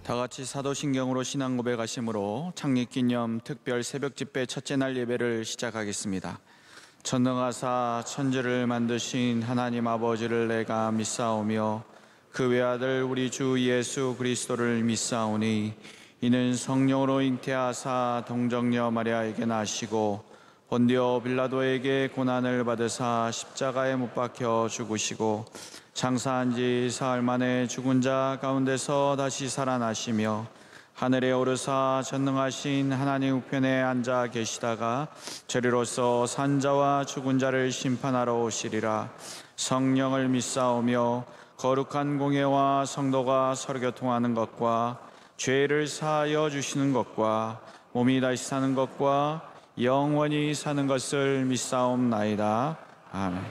다 같이 사도신경으로 신앙 고백하심으로 창립기념 특별 새벽집회 첫째 날 예배를 시작하겠습니다. 전능하사 천지를 만드신 하나님 아버지를 내가 믿사오며 그 외아들 우리 주 예수 그리스도를 믿사오니 이는 성령으로 잉태하사 동정녀 마리아에게 나시고 본디오 빌라도에게 고난을 받으사 십자가에 못 박혀 죽으시고 장사한 지 사흘 만에 죽은 자 가운데서 다시 살아나시며 하늘에 오르사 전능하신 하나님 우편에 앉아 계시다가 저리로서 산 자와 죽은 자를 심판하러 오시리라. 성령을 믿사오며 거룩한 공예와 성도가 서로 교통하는 것과 죄를 사하여 주시는 것과 몸이 다시 사는 것과 영원히 사는 것을 믿사옵나이다. 아멘.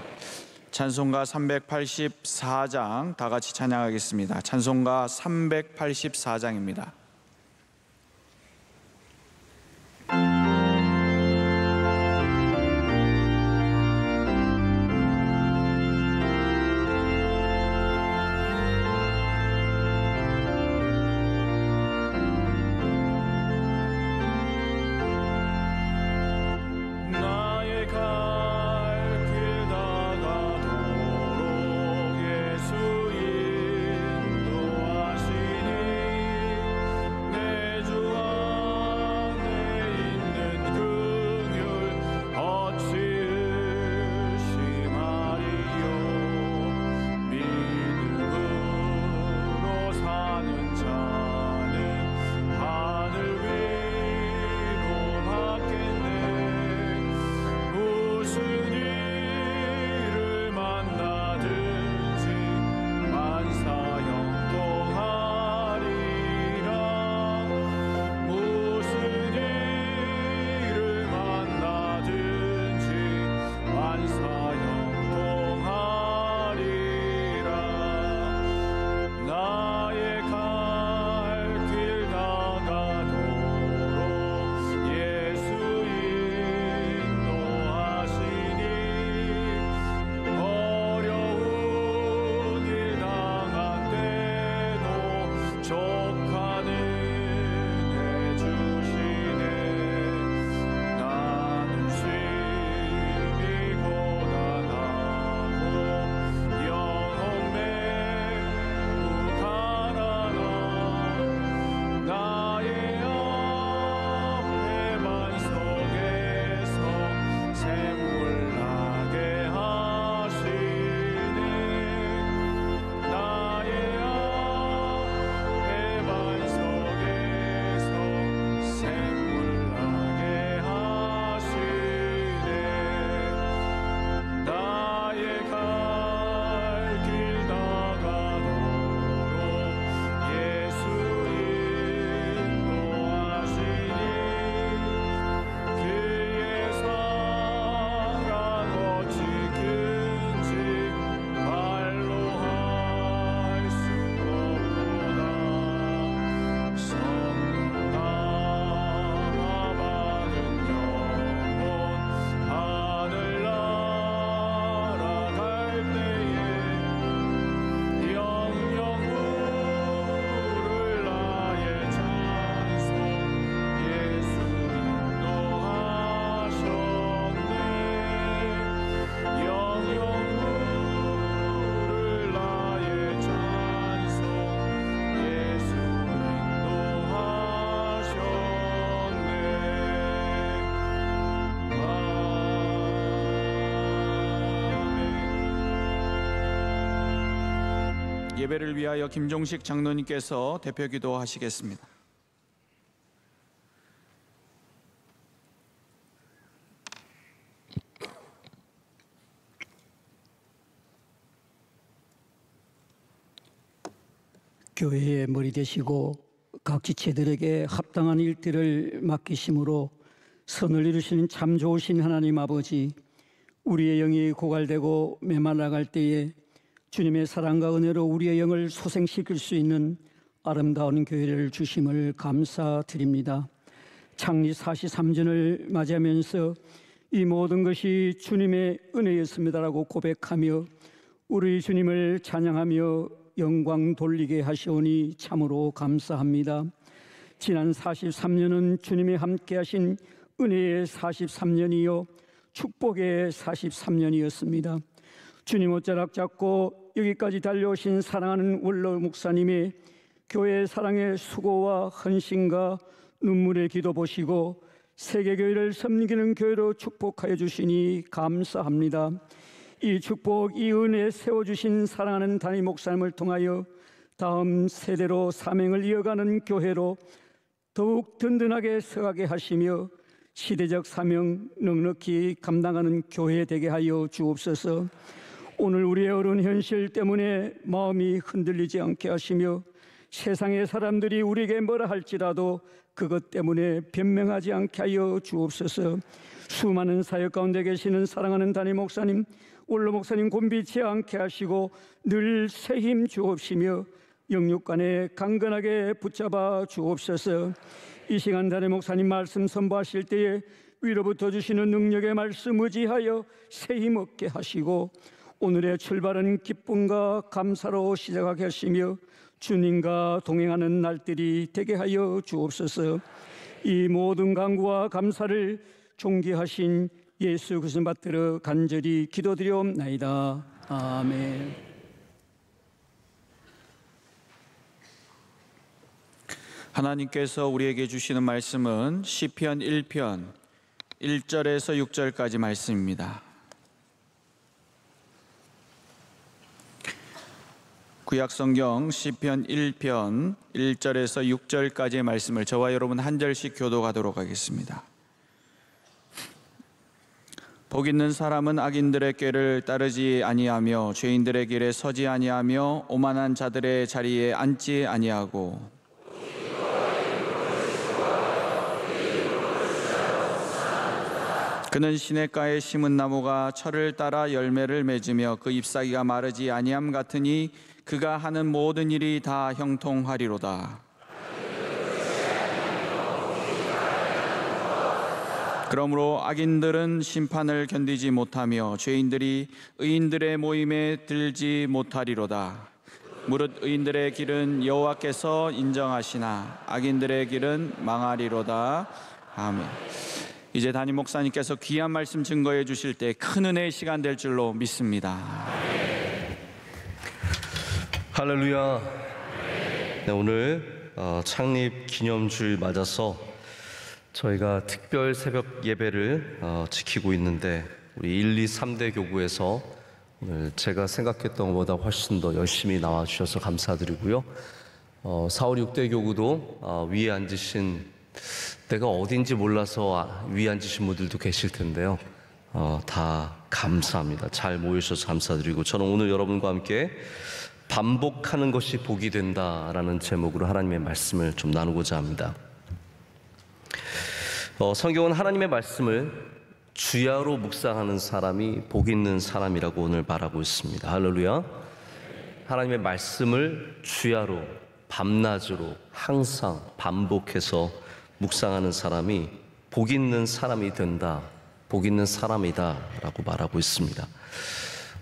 찬송가 384장 다 같이 찬양하겠습니다. 찬송가 384장입니다. 예배를 위하여 김종식 장로님께서 대표 기도하시겠습니다. 교회의 머리 되시고 각 지체들에게 합당한 일들을 맡기심으로 선을 이루시는 참 좋으신 하나님 아버지, 우리의 영이 고갈되고 메말라갈 때에 주님의 사랑과 은혜로 우리의 영을 소생시킬 수 있는 아름다운 교회를 주심을 감사드립니다. 창립 43주년을 맞이하면서 이 모든 것이 주님의 은혜였습니다라고 고백하며 우리 주님을 찬양하며 영광 돌리게 하시오니 참으로 감사합니다. 지난 43년은 주님이 함께 하신 은혜의 43년이요 축복의 43년이었습니다. 주님 옷자락 잡고 여기까지 달려오신 사랑하는 원로 목사님의 교회 사랑의 수고와 헌신과 눈물의 기도 보시고 세계교회를 섬기는 교회로 축복하여 주시니 감사합니다. 이 축복, 이 은혜 세워주신 사랑하는 담임 목사님을 통하여 다음 세대로 사명을 이어가는 교회로 더욱 든든하게 서가게 하시며 시대적 사명 넉넉히 감당하는 교회 되게 하여 주옵소서. 오늘 우리의 어려운 현실 때문에 마음이 흔들리지 않게 하시며 세상의 사람들이 우리에게 뭐라 할지라도 그것 때문에 변명하지 않게 하여 주옵소서. 수많은 사역 가운데 계시는 사랑하는 담임 목사님, 원로 목사님 곤비치 않게 하시고 늘 새 힘 주옵시며 영육간에 강건하게 붙잡아 주옵소서. 이 시간 담임 목사님 말씀 선포하실 때에 위로부터 주시는 능력의 말씀 의지하여 새 힘 얻게 하시고 오늘의 출발은 기쁨과 감사로 시작하게 하시며 주님과 동행하는 날들이 되게 하여 주옵소서. 이 모든 간구와 감사를 존귀하신 예수 그리스도 받들어 간절히 기도드리옵나이다. 아멘. 하나님께서 우리에게 주시는 말씀은 시편 1편 1절에서 6절까지 말씀입니다. 구약성경 시편 1편 1절에서 6절까지의 말씀을 저와 여러분 한 절씩 교독하도록 하겠습니다. 복 있는 사람은 악인들의 꾀를 따르지 아니하며 죄인들의 길에 서지 아니하며 오만한 자들의 자리에 앉지 아니하고 그는 시냇가에 심은 나무가 철을 따라 열매를 맺으며 그 잎사귀가 마르지 아니함 같으니 그가 하는 모든 일이 다 형통하리로다. 그러므로 악인들은 심판을 견디지 못하며 죄인들이 의인들의 모임에 들지 못하리로다. 무릇 의인들의 길은 여호와께서 인정하시나 악인들의 길은 망하리로다. 아멘. 이제 담임 목사님께서 귀한 말씀 증거해 주실 때 큰 은혜의 시간 될 줄로 믿습니다. 할렐루야. 네, 오늘 창립 기념주일 맞아서 저희가 특별 새벽 예배를 지키고 있는데 우리 1, 2, 3대 교구에서 오늘 제가 생각했던 것보다 훨씬 더 열심히 나와주셔서 감사드리고요. 4, 5, 6대 교구도 위에 앉으신 내가 어딘지 몰라서 위에 앉으신 분들도 계실 텐데요. 다 감사합니다. 잘 모여주셔서 감사드리고 저는 오늘 여러분과 함께 반복하는 것이 복이 된다라는 제목으로 하나님의 말씀을 좀 나누고자 합니다. 성경은 하나님의 말씀을 주야로 묵상하는 사람이 복 있는 사람이라고 오늘 말하고 있습니다. 할렐루야. 하나님의 말씀을 주야로 밤낮으로 항상 반복해서 묵상하는 사람이 복 있는 사람이 된다, 복 있는 사람이다 라고 말하고 있습니다.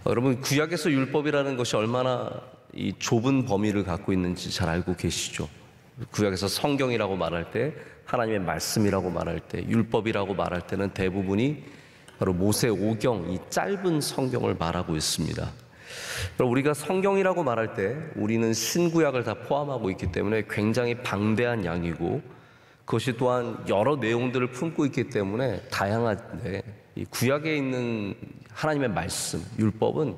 여러분, 구약에서 율법이라는 것이 얼마나 이 좁은 범위를 갖고 있는지 잘 알고 계시죠? 구약에서 성경이라고 말할 때, 하나님의 말씀이라고 말할 때, 율법이라고 말할 때는 대부분이 바로 모세오경, 이 짧은 성경을 말하고 있습니다. 우리가 성경이라고 말할 때 우리는 신구약을 다 포함하고 있기 때문에 굉장히 방대한 양이고 그것이 또한 여러 내용들을 품고 있기 때문에 다양한데 이 구약에 있는 하나님의 말씀, 율법은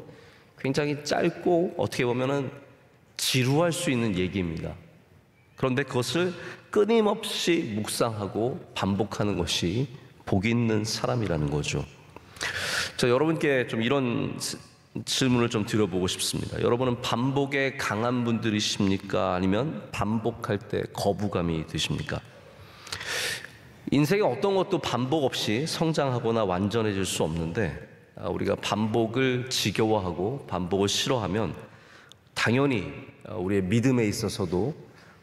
굉장히 짧고 어떻게 보면은 지루할 수 있는 얘기입니다. 그런데 그것을 끊임없이 묵상하고 반복하는 것이 복 있는 사람이라는 거죠. 저 여러분께 좀 이런 질문을 좀 드려보고 싶습니다. 여러분은 반복에 강한 분들이십니까? 아니면 반복할 때 거부감이 드십니까? 인생에 어떤 것도 반복 없이 성장하거나 완전해질 수 없는데 우리가 반복을 지겨워하고 반복을 싫어하면 당연히 우리의 믿음에 있어서도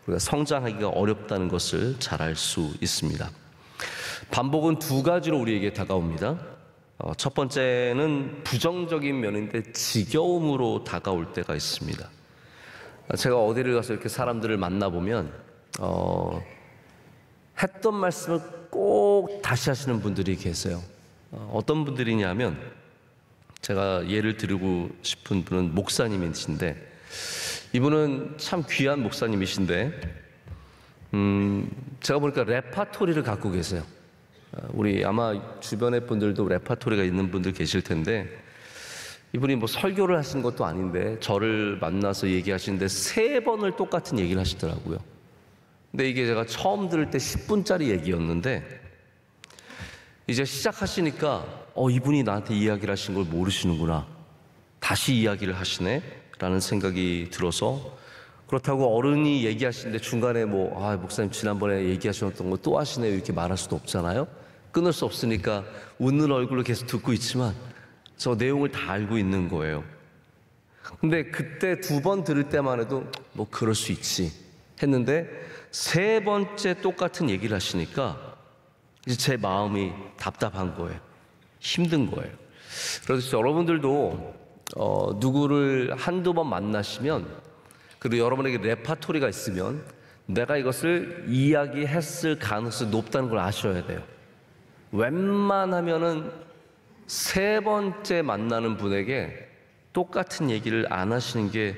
우리가 성장하기가 어렵다는 것을 잘 알 수 있습니다. 반복은 두 가지로 우리에게 다가옵니다. 첫 번째는 부정적인 면인데 지겨움으로 다가올 때가 있습니다. 제가 어디를 가서 이렇게 사람들을 만나보면 했던 말씀을 꼭 다시 하시는 분들이 계세요. 어떤 분들이냐면 제가 예를 들고 싶은 분은 목사님이신데 이분은 참 귀한 목사님이신데 제가 보니까 레파토리를 갖고 계세요. 우리 아마 주변의 분들도 레파토리가 있는 분들 계실 텐데 이분이 뭐 설교를 하신 것도 아닌데 저를 만나서 얘기하시는데 3번을 똑같은 얘기를 하시더라고요. 근데 이게 제가 처음 들을 때 10분짜리 얘기였는데 이제 시작하시니까 이분이 나한테 이야기를 하신 걸 모르시는구나, 다시 이야기를 하시네 라는 생각이 들어서, 그렇다고 어른이 얘기하시는데 중간에 목사님 지난번에 얘기하셨던 거 또 하시네요 이렇게 말할 수도 없잖아요. 끊을 수 없으니까 웃는 얼굴로 계속 듣고 있지만 저 내용을 다 알고 있는 거예요. 근데 그때 2번 들을 때만 해도 뭐 그럴 수 있지 했는데 3번째 똑같은 얘기를 하시니까 이제 제 마음이 답답한 거예요. 힘든 거예요. 그래서 여러분들도 누구를 한두 번 만나시면, 그리고 여러분에게 레파토리가 있으면 내가 이것을 이야기했을 가능성이 높다는 걸 아셔야 돼요. 웬만하면은 3번째 만나는 분에게 똑같은 얘기를 안 하시는 게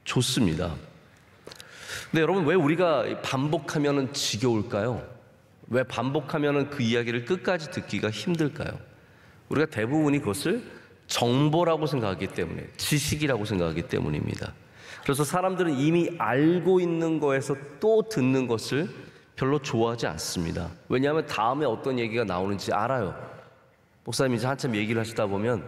좋습니다. 근데 여러분, 왜 우리가 반복하면은 지겨울까요? 왜 반복하면은 그 이야기를 끝까지 듣기가 힘들까요? 우리가 대부분이 그것을 정보라고 생각하기 때문에, 지식이라고 생각하기 때문입니다. 그래서 사람들은 이미 알고 있는 거에서 또 듣는 것을 별로 좋아하지 않습니다. 왜냐하면 다음에 어떤 얘기가 나오는지 알아요. 목사님 이제 한참 얘기를 하시다 보면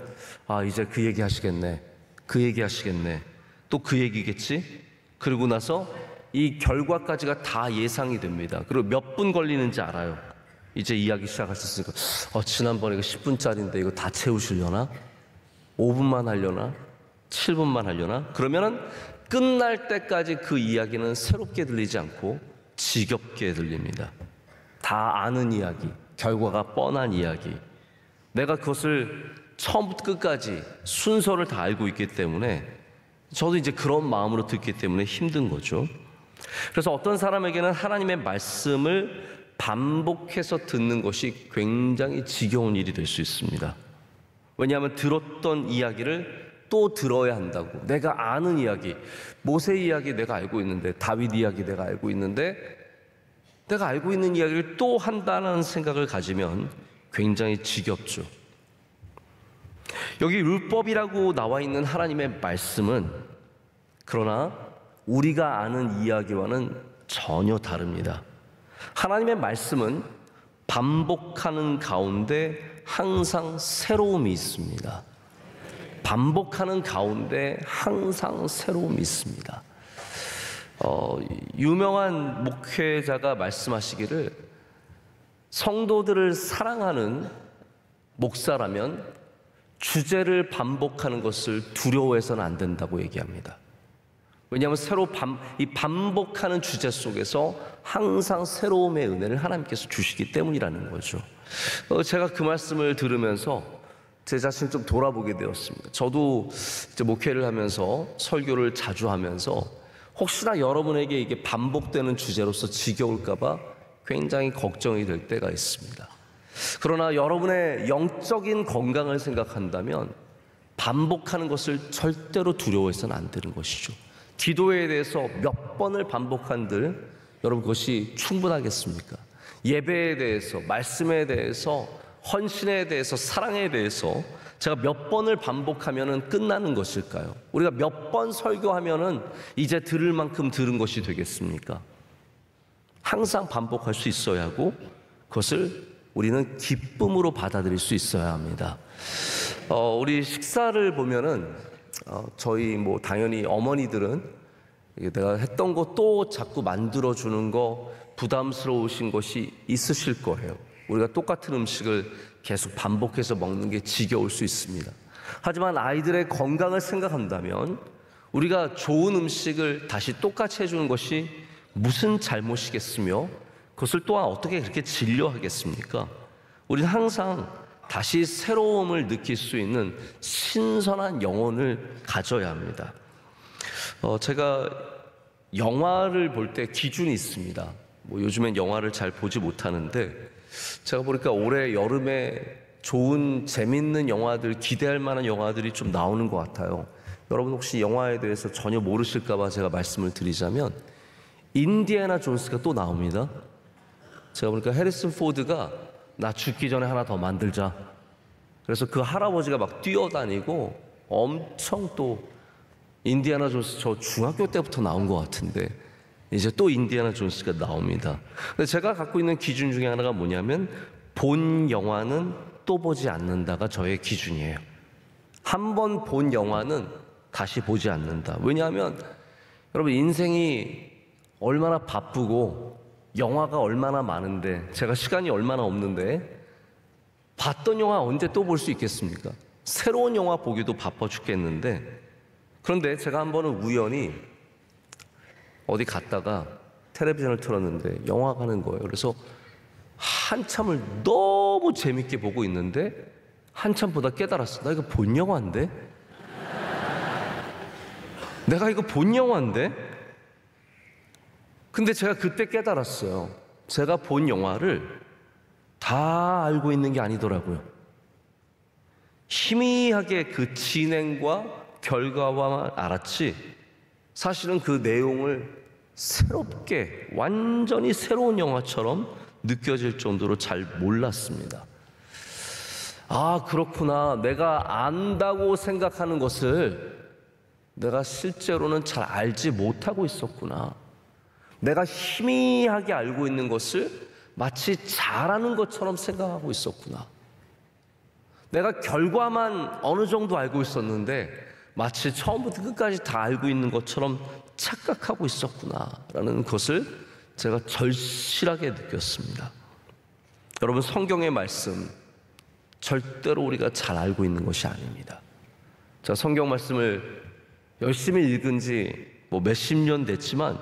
이제 그 얘기 하시겠네, 그 얘기 하시겠네, 또 그 얘기겠지. 그리고 나서 이 결과까지가 다 예상이 됩니다. 그리고 몇 분 걸리는지 알아요. 이제 이야기 시작하셨으니까 지난번에 이거 10분짜리인데 이거 다 채우시려나? 5분만 하려나? 7분만 하려나? 그러면은 끝날 때까지 그 이야기는 새롭게 들리지 않고 지겹게 들립니다. 다 아는 이야기, 결과가 뻔한 이야기. 내가 그것을 처음부터 끝까지 순서를 다 알고 있기 때문에 저도 이제 그런 마음으로 듣기 때문에 힘든 거죠. 그래서 어떤 사람에게는 하나님의 말씀을 반복해서 듣는 것이 굉장히 지겨운 일이 될 수 있습니다. 왜냐하면 들었던 이야기를 또 들어야 한다고. 내가 아는 이야기, 모세 이야기 내가 알고 있는데, 다윗 이야기 내가 알고 있는데, 내가 알고 있는 이야기를 또 한다는 생각을 가지면 굉장히 지겹죠. 여기 율법이라고 나와 있는 하나님의 말씀은 그러나 우리가 아는 이야기와는 전혀 다릅니다. 하나님의 말씀은 반복하는 가운데 항상 새로움이 있습니다. 반복하는 가운데 항상 새로움이 있습니다. 유명한 목회자가 말씀하시기를, 성도들을 사랑하는 목사라면 주제를 반복하는 것을 두려워해서는 안 된다고 얘기합니다. 왜냐하면 이 반복하는 주제 속에서 항상 새로움의 은혜를 하나님께서 주시기 때문이라는 거죠. 제가 그 말씀을 들으면서 제 자신을 좀 돌아보게 되었습니다. 저도 이제 목회를 하면서, 설교를 자주 하면서 혹시나 여러분에게 이게 반복되는 주제로서 지겨울까봐 굉장히 걱정이 될 때가 있습니다. 그러나 여러분의 영적인 건강을 생각한다면 반복하는 것을 절대로 두려워해서는 안 되는 것이죠. 기도에 대해서 몇 번을 반복한들 여러분 그것이 충분하겠습니까? 예배에 대해서, 말씀에 대해서, 헌신에 대해서, 사랑에 대해서 제가 몇 번을 반복하면 끝나는 것일까요? 우리가 몇 번 설교하면 이제 들을 만큼 들은 것이 되겠습니까? 항상 반복할 수 있어야 하고 그것을 우리는 기쁨으로 받아들일 수 있어야 합니다. 우리 식사를 보면은 저희 당연히 어머니들은 내가 했던 거 또 자꾸 만들어주는 거 부담스러우신 것이 있으실 거예요. 우리가 똑같은 음식을 계속 반복해서 먹는 게 지겨울 수 있습니다. 하지만 아이들의 건강을 생각한다면 우리가 좋은 음식을 다시 똑같이 해주는 것이 무슨 잘못이겠으며 그것을 또한 어떻게 그렇게 진료하겠습니까? 우리는 항상 다시 새로움을 느낄 수 있는 신선한 영혼을 가져야 합니다. 제가 영화를 볼 때 기준이 있습니다. 뭐 요즘엔 영화를 잘 보지 못하는데 제가 보니까 올해 여름에 좋은 재밌는 영화들, 기대할 만한 영화들이 좀 나오는 것 같아요. 여러분 혹시 영화에 대해서 전혀 모르실까 봐 제가 말씀을 드리자면 인디애나 존스가 또 나옵니다. 제가 보니까 해리슨 포드가 나 죽기 전에 하나 더 만들자. 그래서 그 할아버지가 막 뛰어다니고 엄청 또 인디애나 존스 저 중학교 때부터 나온 것 같은데 이제 또 인디애나 존스가 나옵니다. 근데 제가 갖고 있는 기준 중에 하나가 뭐냐면 본 영화는 또 보지 않는다가 저의 기준이에요. 한 번 본 영화는 다시 보지 않는다. 왜냐하면 여러분 인생이 얼마나 바쁘고 영화가 얼마나 많은데 제가 시간이 얼마나 없는데 봤던 영화 언제 또 볼 수 있겠습니까? 새로운 영화 보기도 바빠 죽겠는데 그런데 제가 한 번은 우연히 어디 갔다가 텔레비전을 틀었는데 영화가 하는 거예요. 그래서 한참을 너무 재밌게 보고 있는데 한참 보다 깨달았어. 나 이거 본 영화인데? 내가 이거 본 영화인데? 근데 제가 그때 깨달았어요. 제가 본 영화를 다 알고 있는 게 아니더라고요. 희미하게 그 진행과 결과만 알았지 사실은 그 내용을 새롭게 완전히 새로운 영화처럼 느껴질 정도로 잘 몰랐습니다. 아, 그렇구나. 내가 안다고 생각하는 것을 내가 실제로는 잘 알지 못하고 있었구나. 내가 희미하게 알고 있는 것을 마치 잘하는 것처럼 생각하고 있었구나. 내가 결과만 어느 정도 알고 있었는데 마치 처음부터 끝까지 다 알고 있는 것처럼 착각하고 있었구나라는 것을 제가 절실하게 느꼈습니다. 여러분, 성경의 말씀 절대로 우리가 잘 알고 있는 것이 아닙니다. 제가 성경 말씀을 열심히 읽은 지 몇십 년 됐지만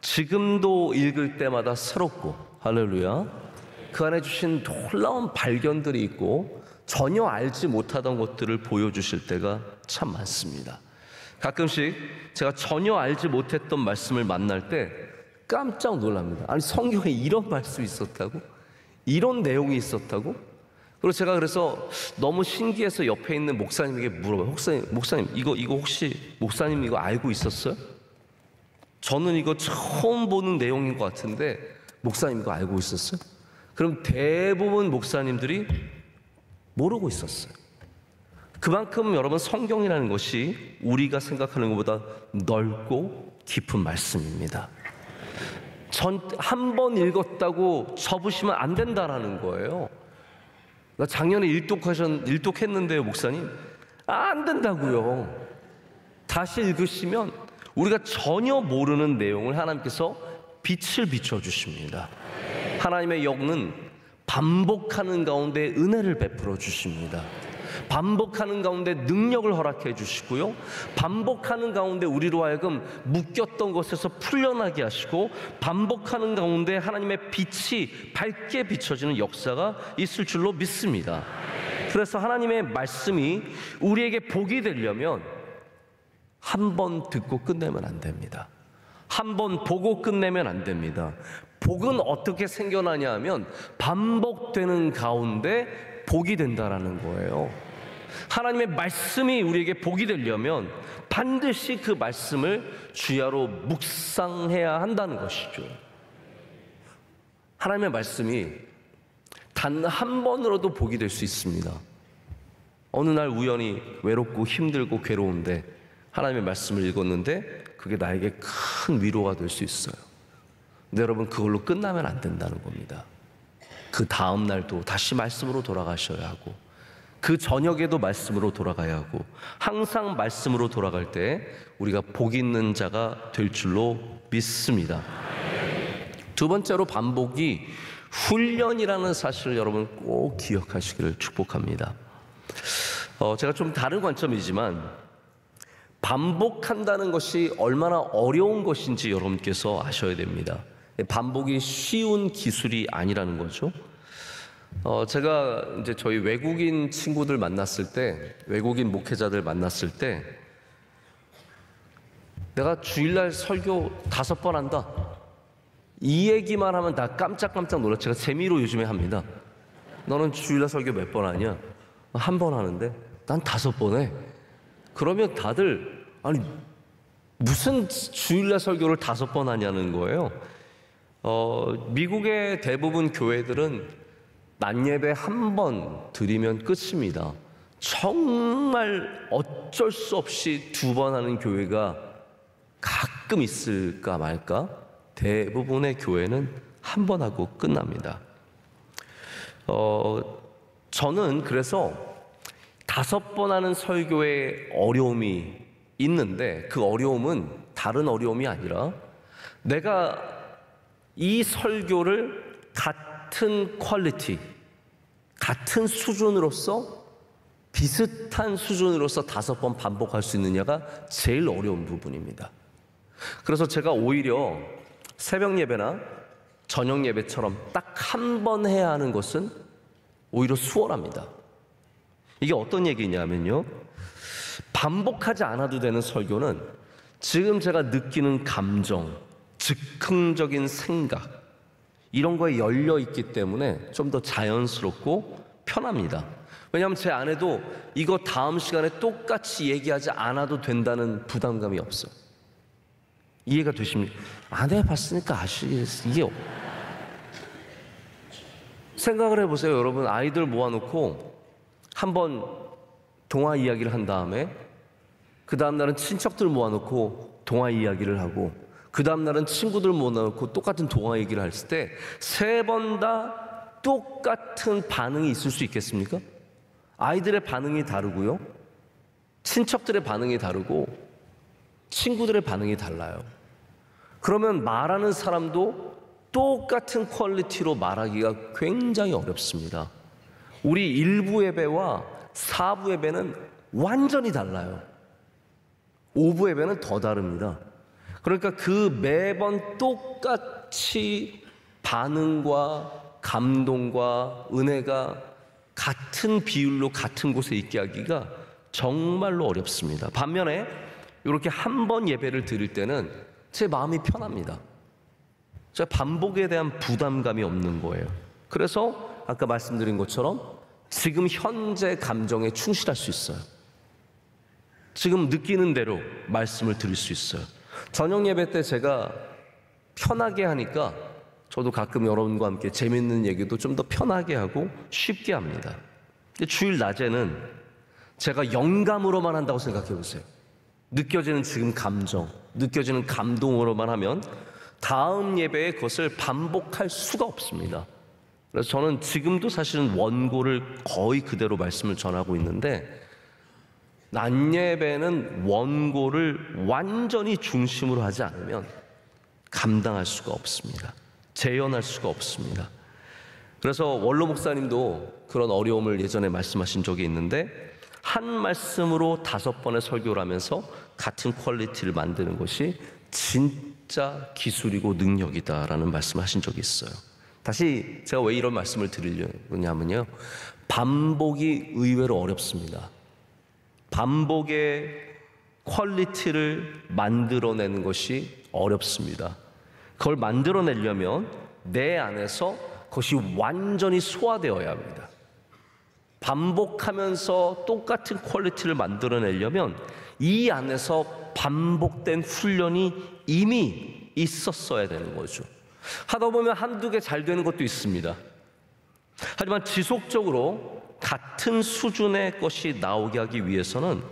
지금도 읽을 때마다 새롭고, 할렐루야, 그 안에 주신 놀라운 발견들이 있고 전혀 알지 못하던 것들을 보여주실 때가 참 많습니다. 가끔씩 제가 전혀 알지 못했던 말씀을 만날 때 깜짝 놀랍니다. 아니, 성경에 이런 말씀이 있었다고? 이런 내용이 있었다고? 그리고 제가 그래서 너무 신기해서 옆에 있는 목사님에게 물어봐요. 목사님 이거 혹시 목사님 이거 알고 있었어요? 저는 이거 처음 보는 내용인 것 같은데 목사님 이거 알고 있었어요? 그럼 대부분 목사님들이 모르고 있었어요. 그만큼 여러분 성경이라는 것이 우리가 생각하는 것보다 넓고 깊은 말씀입니다. 한 번 읽었다고 접으시면 안 된다라는 거예요. 나 작년에 일독했는데요, 목사님. 안 된다고요. 다시 읽으시면 우리가 전혀 모르는 내용을 하나님께서 빛을 비춰주십니다. 하나님의 영은 반복하는 가운데 은혜를 베풀어 주십니다. 반복하는 가운데 능력을 허락해 주시고요, 반복하는 가운데 우리로 하여금 묶였던 것에서 풀려나게 하시고, 반복하는 가운데 하나님의 빛이 밝게 비춰지는 역사가 있을 줄로 믿습니다. 그래서 하나님의 말씀이 우리에게 복이 되려면 한 번 듣고 끝내면 안 됩니다. 한 번 보고 끝내면 안 됩니다. 복은 어떻게 생겨나냐 하면 반복되는 가운데 복이 된다라는 거예요. 하나님의 말씀이 우리에게 복이 되려면 반드시 그 말씀을 주야로 묵상해야 한다는 것이죠. 하나님의 말씀이 단 한 번으로도 복이 될 수 있습니다. 어느 날 우연히 외롭고 힘들고 괴로운데 하나님의 말씀을 읽었는데 그게 나에게 큰 위로가 될 수 있어요. 근데 여러분, 그걸로 끝나면 안 된다는 겁니다. 그 다음 날도 다시 말씀으로 돌아가셔야 하고, 그 저녁에도 말씀으로 돌아가야 하고, 항상 말씀으로 돌아갈 때 우리가 복 있는 자가 될 줄로 믿습니다. 두 번째로, 반복이 훈련이라는 사실을 여러분 꼭 기억하시기를 축복합니다. 제가 좀 다른 관점이지만 반복한다는 것이 얼마나 어려운 것인지 여러분께서 아셔야 됩니다. 반복이 쉬운 기술이 아니라는 거죠. 제가 이제 저희 외국인 친구들 만났을 때, 외국인 목회자들 만났을 때 내가 주일날 설교 5번 한다. 이 얘기만 하면 다 깜짝깜짝 놀라. 제가 재미로 요즘에 합니다. 너는 주일날 설교 몇 번 하냐? 한 번 하는데 난 5번 해. 그러면 다들 아니 무슨 주일날 설교를 5번 하냐는 거예요. 미국의 대부분 교회들은 낮 예배 한 번 드리면 끝입니다. 정말 어쩔 수 없이 2번 하는 교회가 가끔 있을까 말까? 대부분의 교회는 한 번 하고 끝납니다. 저는 그래서 5번 하는 설교에 어려움이 있는데 그 어려움은 다른 어려움이 아니라 내가 이 설교를 같은 퀄리티, 같은 수준으로서 비슷한 수준으로서 5번 반복할 수 있느냐가 제일 어려운 부분입니다. 그래서 제가 오히려 새벽 예배나 저녁 예배처럼 딱 한 번 해야 하는 것은 오히려 수월합니다. 이게 어떤 얘기냐면요, 반복하지 않아도 되는 설교는 지금 제가 느끼는 감정, 즉흥적인 생각 이런 거에 열려 있기 때문에 좀 더 자연스럽고 편합니다. 왜냐하면 제 안에도 이거 다음 시간에 똑같이 얘기하지 않아도 된다는 부담감이 없어요. 이해가 되십니까? 안 해봤으니까 아시겠어요. 이게 생각을 해보세요. 여러분, 아이들 모아놓고 한번 동화 이야기를 한 다음에 그 다음 날은 친척들 모아놓고 동화 이야기를 하고 그 다음 날은 친구들 모아놓고 똑같은 동화 얘기를 했을 때 3번 다 똑같은 반응이 있을 수 있겠습니까? 아이들의 반응이 다르고요, 친척들의 반응이 다르고 친구들의 반응이 달라요. 그러면 말하는 사람도 똑같은 퀄리티로 말하기가 굉장히 어렵습니다. 우리 1부 예배와 4부 예배는 완전히 달라요. 5부 예배는 더 다릅니다. 그러니까 그 매번 똑같이 반응과 감동과 은혜가 같은 비율로 같은 곳에 있게 하기가 정말로 어렵습니다. 반면에 이렇게 한 번 예배를 드릴 때는 제 마음이 편합니다. 제가 반복에 대한 부담감이 없는 거예요. 그래서 아까 말씀드린 것처럼 지금 현재 감정에 충실할 수 있어요. 지금 느끼는 대로 말씀을 드릴 수 있어요. 저녁 예배 때 제가 편하게 하니까 저도 가끔 여러분과 함께 재밌는 얘기도 좀 더 편하게 하고 쉽게 합니다. 근데 주일 낮에는 제가 영감으로만 한다고 생각해 보세요. 느껴지는 지금 감정, 느껴지는 감동으로만 하면 다음 예배에 그것을 반복할 수가 없습니다. 그래서 저는 지금도 사실은 원고를 거의 그대로 말씀을 전하고 있는데 낮 예배는 원고를 완전히 중심으로 하지 않으면 감당할 수가 없습니다. 재현할 수가 없습니다. 그래서 원로 목사님도 그런 어려움을 예전에 말씀하신 적이 있는데 한 말씀으로 5번의 설교를 하면서 같은 퀄리티를 만드는 것이 진짜 기술이고 능력이다라는 말씀을 하신 적이 있어요. 다시 제가 왜 이런 말씀을 드리려냐면요, 반복이 의외로 어렵습니다. 반복의 퀄리티를 만들어내는 것이 어렵습니다. 그걸 만들어내려면 내 안에서 그것이 완전히 소화되어야 합니다. 반복하면서 똑같은 퀄리티를 만들어내려면 이 안에서 반복된 훈련이 이미 있었어야 되는 거죠. 하다 보면 한두 개 잘 되는 것도 있습니다. 하지만 지속적으로 같은 수준의 것이 나오게 하기 위해서는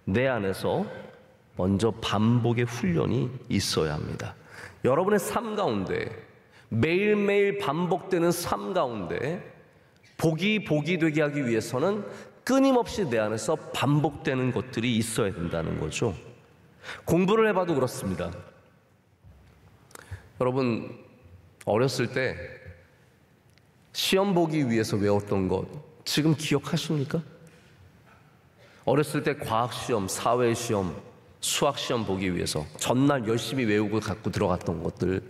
내 안에서 먼저 반복의 훈련이 있어야 합니다. 여러분의 삶 가운데 매일매일 반복되는 삶 가운데 복이 되게 하기 위해서는 끊임없이 내 안에서 반복되는 것들이 있어야 된다는 거죠. 공부를 해봐도 그렇습니다. 여러분, 어렸을 때 시험 보기 위해서 외웠던 것 지금 기억하십니까? 어렸을 때 과학시험, 사회시험, 수학시험 보기 위해서 전날 열심히 외우고 갖고 들어갔던 것들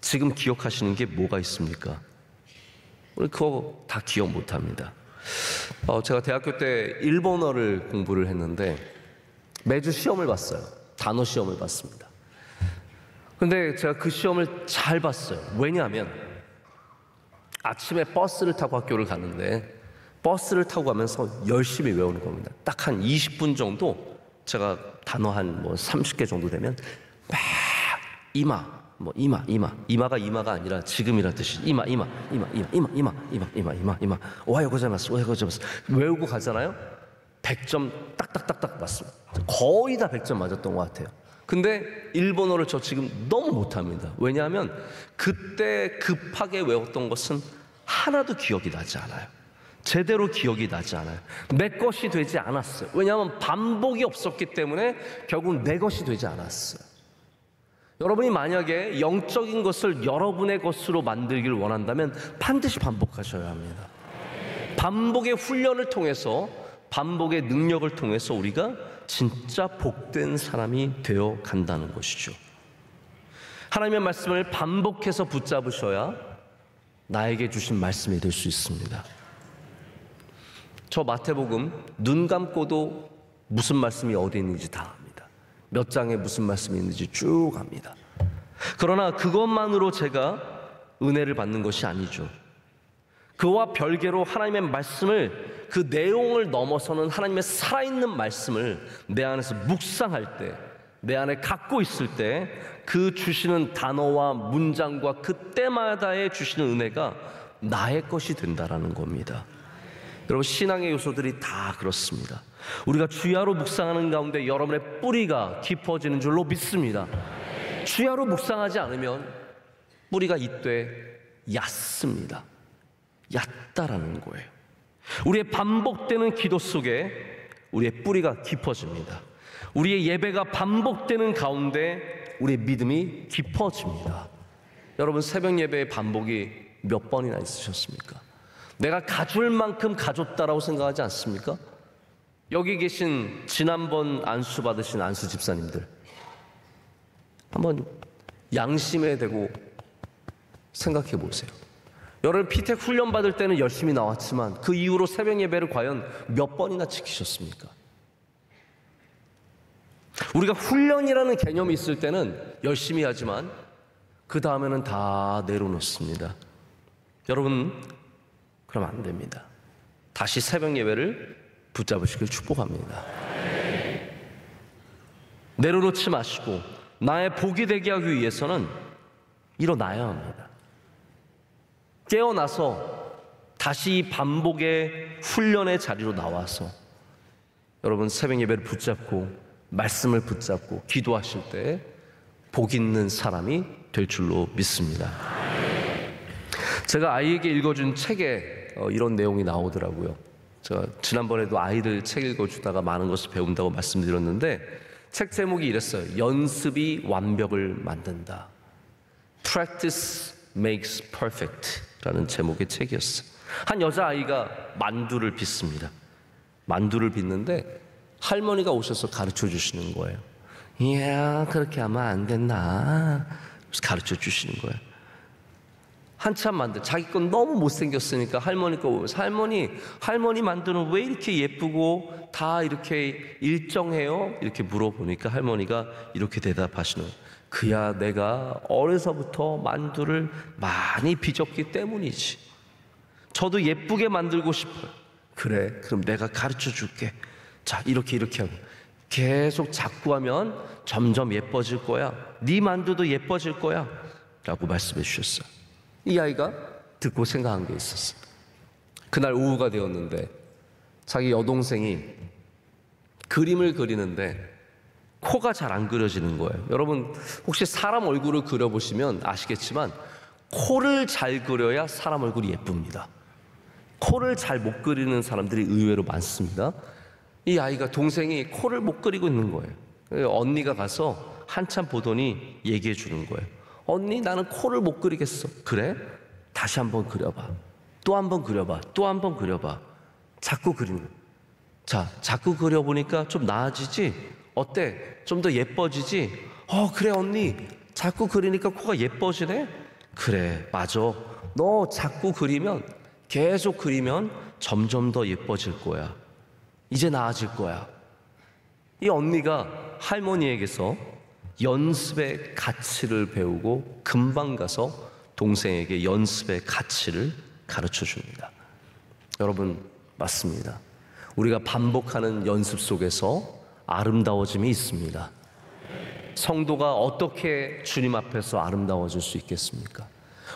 지금 기억하시는 게 뭐가 있습니까? 우리 그거 다 기억 못합니다. 제가 대학교 때 일본어를 공부를 했는데 매주 시험을 봤어요. 단어 시험을 봤습니다. 근데 제가 그 시험을 잘 봤어요. 왜냐하면 아침에 버스를 타고 학교를 가는데 버스를 타고 가면서 열심히 외우는 겁니다. 딱 한 20분 정도 제가 단어 한 30개 정도 되면 막 이마가 이마가 아니라 지금이란 뜻이 이마 오하요 고자이마스 외우고 가잖아요. 100점 딱딱딱딱 맞습니다. 거의 다 100점 맞았던 것 같아요. 근데 일본어를 저 지금 너무 못합니다. 왜냐하면 그때 급하게 외웠던 것은 하나도 기억이 나지 않아요. 제대로 기억이 나지 않아요. 내 것이 되지 않았어요. 왜냐하면 반복이 없었기 때문에 결국 내 것이 되지 않았어요. 여러분이 만약에 영적인 것을 여러분의 것으로 만들기를 원한다면 반드시 반복하셔야 합니다. 반복의 훈련을 통해서, 반복의 능력을 통해서 우리가 진짜 복된 사람이 되어 간다는 것이죠. 하나님의 말씀을 반복해서 붙잡으셔야 나에게 주신 말씀이 될 수 있습니다. 저 마태복음 눈 감고도 무슨 말씀이 어디 있는지 다 압니다. 몇 장에 무슨 말씀이 있는지 쭉 압니다. 그러나 그것만으로 제가 은혜를 받는 것이 아니죠. 그와 별개로 하나님의 말씀을, 그 내용을 넘어서는 하나님의 살아있는 말씀을 내 안에서 묵상할 때, 내 안에 갖고 있을 때 그 주시는 단어와 문장과 그때마다의 주시는 은혜가 나의 것이 된다라는 겁니다. 여러분, 신앙의 요소들이 다 그렇습니다. 우리가 주야로 묵상하는 가운데 여러분의 뿌리가 깊어지는 줄로 믿습니다. 주야로 묵상하지 않으면 뿌리가 이때 얕습니다. 얕다라는 거예요. 우리의 반복되는 기도 속에 우리의 뿌리가 깊어집니다. 우리의 예배가 반복되는 가운데 우리의 믿음이 깊어집니다. 여러분, 새벽 예배의 반복이 몇 번이나 있으셨습니까? 내가 가줄 만큼 가졌다라고 생각하지 않습니까? 여기 계신 지난번 안수 받으신 안수 집사님들, 한번 양심에 대고 생각해 보세요. 여러분, 피택 훈련 받을 때는 열심히 나왔지만 그 이후로 새벽 예배를 과연 몇 번이나 지키셨습니까? 우리가 훈련이라는 개념이 있을 때는 열심히 하지만 그 다음에는 다 내려놓습니다. 여러분, 그러면 안 됩니다. 다시 새벽 예배를 붙잡으시길 축복합니다. 내려놓지 마시고 나의 복이 되게 하기 위해서는 일어나야 합니다. 깨어나서 다시 이 반복의 훈련의 자리로 나와서 여러분, 새벽 예배를 붙잡고 말씀을 붙잡고 기도하실 때 복 있는 사람이 될 줄로 믿습니다. 제가 아이에게 읽어준 책에 이런 내용이 나오더라고요. 제가 지난번에도 아이들 책 읽어주다가 많은 것을 배운다고 말씀드렸는데 책 제목이 이랬어요. 연습이 완벽을 만든다. Practice makes perfect 라는 제목의 책이었어요. 한 여자아이가 만두를 빚습니다. 만두를 빚는데 할머니가 오셔서 가르쳐 주시는 거예요. 이야, 그렇게 하면 안 된다. 그래서 가르쳐 주시는 거예요. 한참 만두, 자기 건 너무 못생겼으니까 할머니 거 보면서 할머니 만두는 왜 이렇게 예쁘고 다 이렇게 일정해요? 이렇게 물어보니까 할머니가 이렇게 대답하시는 거예요. 그야 내가 어려서부터 만두를 많이 빚었기 때문이지. 저도 예쁘게 만들고 싶어요. 그래, 그럼 내가 가르쳐 줄게. 자, 이렇게 하고 계속 자꾸 하면 점점 예뻐질 거야. 네 만두도 예뻐질 거야 라고 말씀해 주셨어요. 이 아이가 듣고 생각한 게 있었어요. 그날 오후가 되었는데 자기 여동생이 그림을 그리는데 코가 잘 안 그려지는 거예요. 여러분, 혹시 사람 얼굴을 그려보시면 아시겠지만 코를 잘 그려야 사람 얼굴이 예쁩니다. 코를 잘 못 그리는 사람들이 의외로 많습니다. 이 아이가, 동생이 코를 못 그리고 있는 거예요. 언니가 가서 한참 보더니 얘기해 주는 거예요. 언니, 나는 코를 못 그리겠어. 그래? 다시 한번 그려봐. 또 한번 그려봐. 또 한번 그려봐. 자꾸 그리는 거예요. 자, 자꾸 그려보니까 좀 나아지지? 어때? 좀 더 예뻐지지? 그래 언니, 자꾸 그리니까 코가 예뻐지네? 그래, 맞아. 너 자꾸 그리면, 계속 그리면 점점 더 예뻐질 거야. 이제 나아질 거야. 이 언니가 할머니에게서 연습의 가치를 배우고 금방 가서 동생에게 연습의 가치를 가르쳐 줍니다. 여러분, 맞습니다. 우리가 반복하는 연습 속에서 아름다워짐이 있습니다. 성도가 어떻게 주님 앞에서 아름다워질 수 있겠습니까?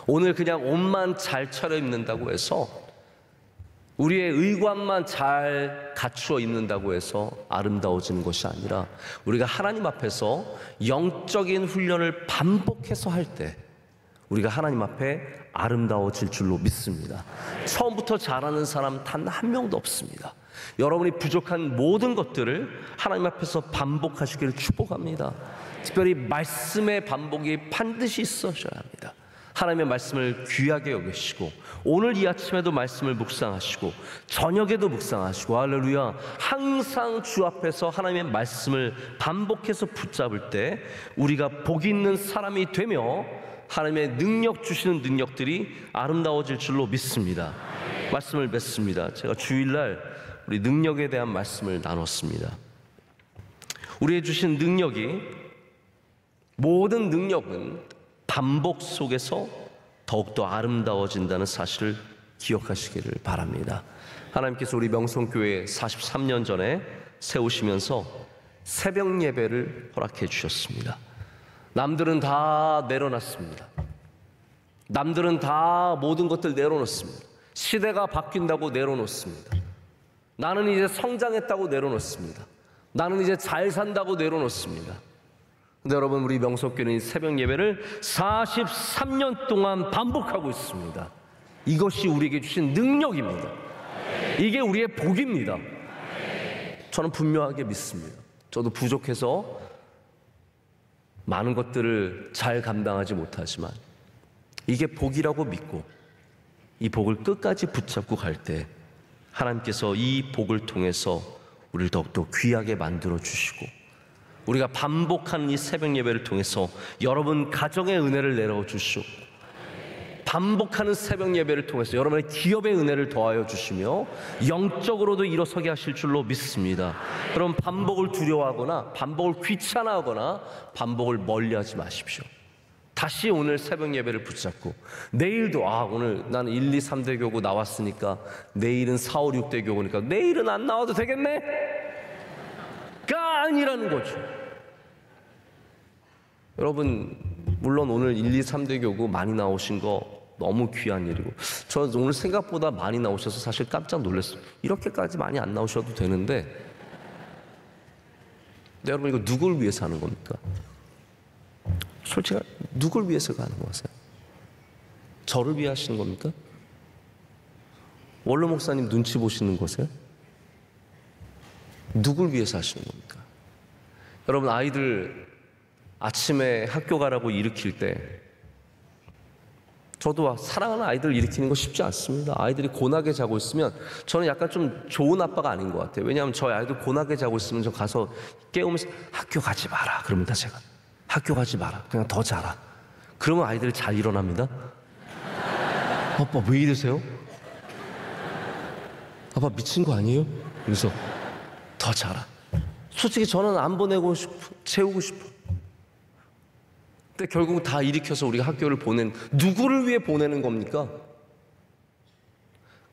오늘 그냥 옷만 잘 차려입는다고 해서, 우리의 의관만 잘 갖추어 입는다고 해서 아름다워지는 것이 아니라, 우리가 하나님 앞에서 영적인 훈련을 반복해서 할 때 우리가 하나님 앞에 아름다워질 줄로 믿습니다. 처음부터 잘하는 사람 단 한 명도 없습니다. 여러분이 부족한 모든 것들을 하나님 앞에서 반복하시기를 축복합니다. 특별히 말씀의 반복이 반드시 있어져야 합니다. 하나님의 말씀을 귀하게 여기시고, 오늘 이 아침에도 말씀을 묵상하시고, 저녁에도 묵상하시고, 할렐루야, 항상 주 앞에서 하나님의 말씀을 반복해서 붙잡을 때 우리가 복 있는 사람이 되며 하나님의 능력 주시는 능력들이 아름다워질 줄로 믿습니다. 말씀을 맺습니다. 제가 주일날 우리 능력에 대한 말씀을 나눴습니다. 우리의 주신 능력이, 모든 능력은 반복 속에서 더욱더 아름다워진다는 사실을 기억하시기를 바랍니다. 하나님께서 우리 명성교회 43년 전에 세우시면서 새벽 예배를 허락해 주셨습니다. 남들은 다 내려놨습니다. 남들은 다 모든 것들 내려놓습니다. 시대가 바뀐다고 내려놓습니다. 나는 이제 성장했다고 내려놓습니다. 나는 이제 잘 산다고 내려놓습니다. 근데 여러분, 우리 명석교회는 새벽 예배를 43년 동안 반복하고 있습니다. 이것이 우리에게 주신 능력입니다. 이게 우리의 복입니다. 저는 분명하게 믿습니다. 저도 부족해서 많은 것들을 잘 감당하지 못하지만 이게 복이라고 믿고 이 복을 끝까지 붙잡고 갈 때 하나님께서 이 복을 통해서 우리를 더욱더 귀하게 만들어 주시고, 우리가 반복하는 이 새벽 예배를 통해서 여러분 가정의 은혜를 내려 주시고, 반복하는 새벽 예배를 통해서 여러분의 기업의 은혜를 더하여 주시며 영적으로도 일어서게 하실 줄로 믿습니다. 그럼 반복을 두려워하거나 반복을 귀찮아하거나 반복을 멀리하지 마십시오. 다시 오늘 새벽 예배를 붙잡고, 내일도 오늘 나는 1, 2, 3대 교구 나왔으니까 내일은 4, 5, 6대 교구니까 내일은 안 나와도 되겠네? 가 아니라는 거죠. 여러분, 물론 오늘 1, 2, 3대 교구 많이 나오신 거 너무 귀한 일이고, 저 오늘 생각보다 많이 나오셔서 사실 깜짝 놀랐어요. 이렇게까지 많이 안 나오셔도 되는데, 여러분, 이거 누굴 위해서 하는 겁니까? 솔직히 누굴 위해서 가는 거세요? 저를 위해 하시는 겁니까? 원로 목사님 눈치 보시는 거세요? 누굴 위해서 하시는 겁니까? 여러분, 아이들 아침에 학교 가라고 일으킬 때, 저도 사랑하는 아이들 일으키는 거 쉽지 않습니다. 아이들이 고나게 자고 있으면 저는 약간 좀 좋은 아빠가 아닌 것 같아요. 왜냐하면 저희 아이들 고나게 자고 있으면 저 가서 깨우면서 학교 가지 마라 그럽니다. 제가 학교 가지 마라, 그냥 더 자라. 그러면 아이들이 잘 일어납니다. 아빠 왜 이러세요? 아빠 미친 거 아니에요? 그래서 더 자라. 솔직히 저는 안 보내고 싶어, 채우고 싶어. 근데 결국 다 일으켜서 우리가 학교를 누구를 위해 보내는 겁니까?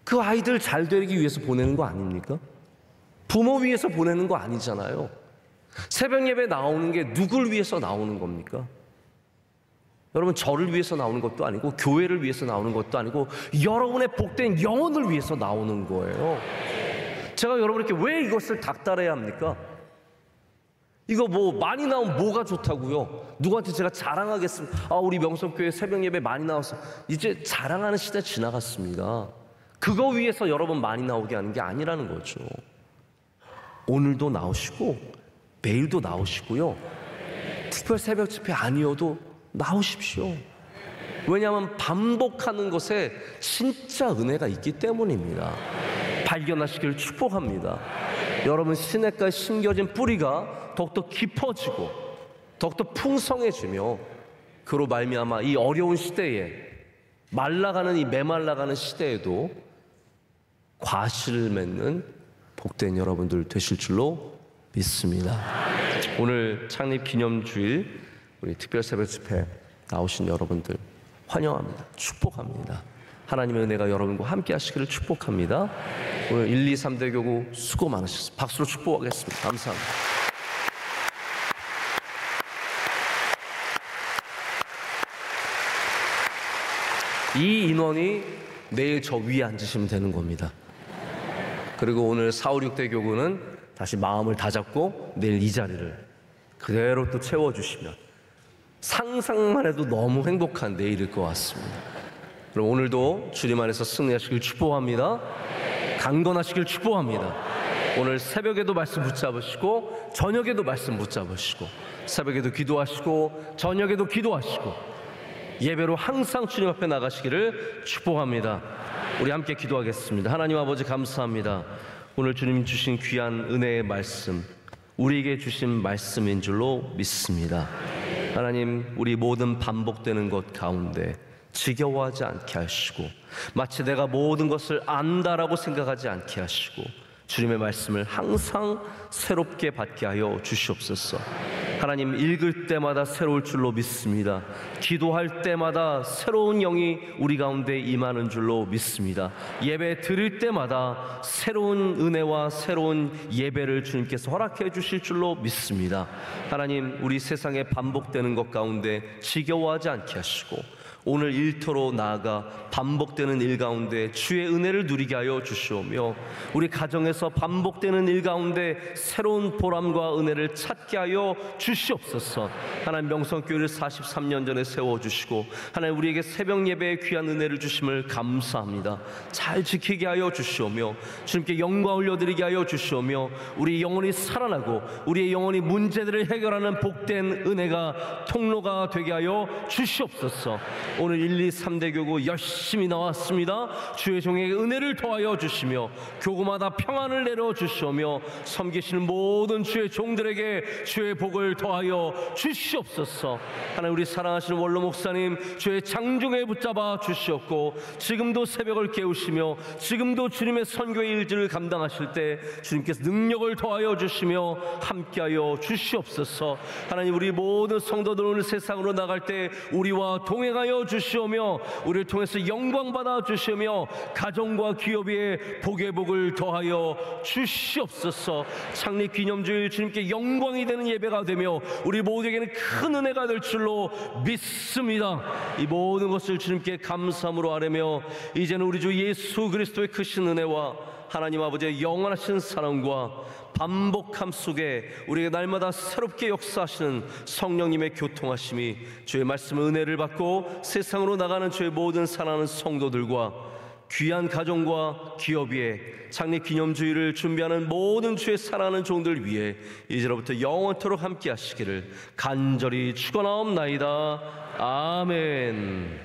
그 아이들 잘 되기 위해서 보내는 거 아닙니까? 부모 위해서 보내는 거 아니잖아요. 새벽 예배 나오는 게 누굴 위해서 나오는 겁니까? 여러분, 저를 위해서 나오는 것도 아니고 교회를 위해서 나오는 것도 아니고 여러분의 복된 영혼을 위해서 나오는 거예요. 제가 여러분에게 왜 이것을 닥달해야 합니까? 이거 뭐 많이 나오면 뭐가 좋다고요? 누구한테 제가 자랑하겠습니다. 우리 명성교회 새벽 예배 많이 나와서. 이제 자랑하는 시대 지나갔습니다. 그거 위해서 여러분 많이 나오게 하는 게 아니라는 거죠. 오늘도 나오시고 매일도 나오시고요, 특별 새벽 집회 아니어도 나오십시오. 왜냐하면 반복하는 것에 진짜 은혜가 있기 때문입니다. 발견하시기를 축복합니다. 여러분, 시냇가에 심겨진 뿌리가 더욱더 깊어지고 더욱더 풍성해지며, 그로 말미암아 이 어려운 시대에, 말라가는 이 메말라가는 시대에도 과실을 맺는 복된 여러분들 되실 줄로 믿습니다. 오늘 창립 기념주일 우리 특별 새벽 집회 나오신 여러분들 환영합니다. 축복합니다. 하나님의 은혜가 여러분과 함께 하시기를 축복합니다. 오늘 1, 2, 3대 교구 수고 많으셨습니다. 박수로 축복하겠습니다. 감사합니다. 이 인원이 내일 저 위에 앉으시면 되는 겁니다. 그리고 오늘 4, 5, 6대 교구는 다시 마음을 다잡고 내일 이 자리를 그대로 또 채워주시면 상상만 해도 너무 행복한 내일일 것 같습니다. 그럼 오늘도 주님 안에서 승리하시길 축복합니다. 강건하시길 축복합니다. 오늘 새벽에도 말씀 붙잡으시고 저녁에도 말씀 붙잡으시고 새벽에도 기도하시고 저녁에도 기도하시고 예배로 항상 주님 앞에 나가시기를 축복합니다. 우리 함께 기도하겠습니다. 하나님 아버지 감사합니다. 오늘 주님 주신 귀한 은혜의 말씀, 우리에게 주신 말씀인 줄로 믿습니다. 하나님, 우리 모든 반복되는 것 가운데 지겨워하지 않게 하시고 마치 내가 모든 것을 안다라고 생각하지 않게 하시고 주님의 말씀을 항상 새롭게 받게 하여 주시옵소서. 하나님, 읽을 때마다 새로울 줄로 믿습니다. 기도할 때마다 새로운 영이 우리 가운데 임하는 줄로 믿습니다. 예배 드릴 때마다 새로운 은혜와 새로운 예배를 주님께서 허락해 주실 줄로 믿습니다. 하나님, 우리 세상에 반복되는 것 가운데 지겨워하지 않게 하시고 오늘 일터로 나아가 반복되는 일 가운데 주의 은혜를 누리게 하여 주시오며 우리 가정에서 반복되는 일 가운데 새로운 보람과 은혜를 찾게 하여 주시옵소서. 하나님, 명성교회를 43년 전에 세워주시고 하나님 우리에게 새벽 예배의 귀한 은혜를 주심을 감사합니다. 잘 지키게 하여 주시오며 주님께 영광 올려드리게 하여 주시오며 우리 영혼이 살아나고 우리의 영혼이 문제들을 해결하는 복된 은혜가 통로가 되게 하여 주시옵소서. 오늘 1, 2, 3대 교구 열심히 나왔습니다. 주의 종에게 은혜를 더하여 주시며 교구마다 평안을 내려 주시오며 섬기시는 모든 주의 종들에게 주의 복을 더하여 주시옵소서. 하나님, 우리 사랑하시는 원로 목사님 주의 장중에 붙잡아 주시옵고 지금도 새벽을 깨우시며 지금도 주님의 선교의 일들을 감당하실 때 주님께서 능력을 더하여 주시며 함께하여 주시옵소서. 하나님, 우리 모든 성도들 오늘 세상으로 나갈 때 우리와 동행하여 주시오며 우리를 통해서 영광 받아 주시오며 가정과 기업에 복의 복을 더하여 주시옵소서. 창립 기념주일 주님께 영광이 되는 예배가 되며 우리 모두에게는 큰 은혜가 될 줄로 믿습니다. 이 모든 것을 주님께 감사함으로 아뢰며 이제는 우리 주 예수 그리스도의 크신 은혜와 하나님 아버지의 영원하신 사랑과 반복함 속에 우리가 날마다 새롭게 역사하시는 성령님의 교통하심이 주의 말씀의 은혜를 받고 세상으로 나가는 주의 모든 사랑하는 성도들과 귀한 가정과 기업 위에 창립 기념주의를 준비하는 모든 주의 사랑하는 종들 위해 이제로부터 영원토록 함께 하시기를 간절히 축원하옵나이다. 아멘.